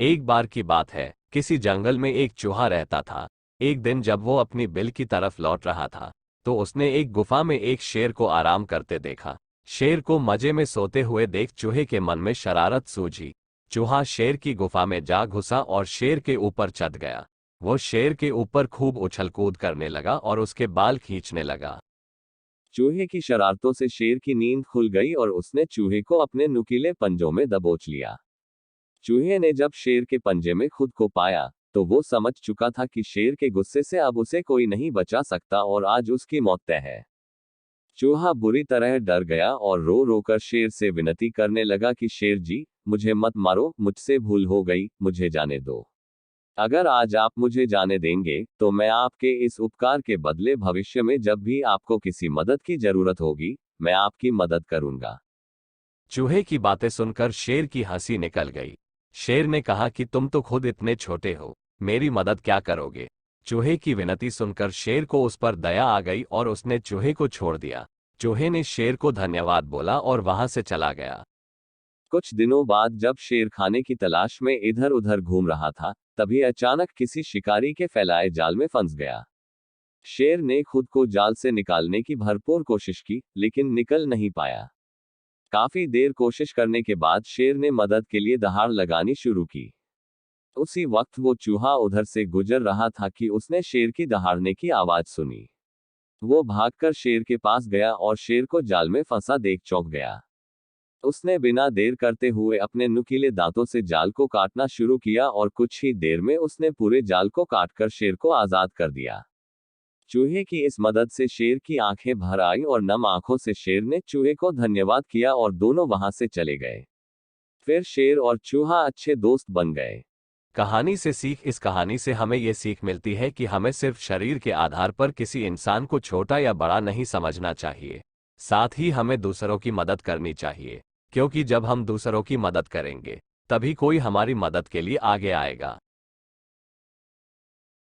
एक बार की बात है, किसी जंगल में एक चूहा रहता था। एक दिन जब वो अपनी बिल की तरफ लौट रहा था, तो उसने एक गुफा में एक शेर को आराम करते देखा। शेर को मजे में सोते हुए देख चूहे के मन में शरारत सूझी। चूहा शेर की गुफा में जा घुसा और शेर के ऊपर चढ़ गया। वो शेर के ऊपर खूब उछल कूद करने लगा और उसके बाल खींचने लगा। चूहे की शरारतों से शेर की नींद खुल गई और उसने चूहे को अपने नुकीले पंजों में दबोच लिया। चूहे ने जब शेर के पंजे में खुद को पाया, तो वो समझ चुका था कि शेर के गुस्से से अब उसे कोई नहीं बचा सकता और आज उसकी मौत तय है। चूहा बुरी तरह डर गया और रो रो कर शेर से विनती करने लगा कि शेर जी, मुझे मत मारो, मुझसे भूल हो गई, मुझे जाने दो। अगर आज आप मुझे जाने देंगे, तो मैं आपके इस उपकार के बदले भविष्य में जब भी आपको किसी मदद की जरूरत होगी, मैं आपकी मदद करूंगा। चूहे की बातें सुनकर शेर की हंसी निकल गई। शेर ने कहा कि तुम तो खुद इतने छोटे हो, मेरी मदद क्या करोगे। चूहे की विनती सुनकर शेर को उस पर दया आ गई और उसने चूहे को छोड़ दिया। चूहे ने शेर को धन्यवाद बोला और वहां से चला गया। कुछ दिनों बाद जब शेर खाने की तलाश में इधर उधर घूम रहा था, तभी अचानक किसी शिकारी के फैलाए जाल में फंस गया। शेर ने खुद को जाल से निकालने की भरपूर कोशिश की, लेकिन निकल नहीं पाया। काफी देर कोशिश करने के बाद शेर ने मदद के लिए दहाड़ लगानी शुरू की। उसी वक्त वो चूहा उधर से गुजर रहा था कि उसने शेर की दहाड़ने की आवाज सुनी। वो भागकर शेर के पास गया और शेर को जाल में फंसा देख चौंक गया। उसने बिना देर करते हुए अपने नुकीले दांतों से जाल को काटना शुरू किया और कुछ ही देर में उसने पूरे जाल को काटकर शेर को आजाद कर दिया। चूहे की इस मदद से शेर की आंखें भर आई और नम आंखों से शेर ने चूहे को धन्यवाद किया और दोनों वहां से चले गए। फिर शेर और चूहा अच्छे दोस्त बन गए। कहानी से सीख। इस कहानी से हमें यह सीख मिलती है कि हमें सिर्फ शरीर के आधार पर किसी इंसान को छोटा या बड़ा नहीं समझना चाहिए। साथ ही हमें दूसरों की मदद करनी चाहिए, क्योंकि जब हम दूसरों की मदद करेंगे, तभी कोई हमारी मदद के लिए आगे आएगा।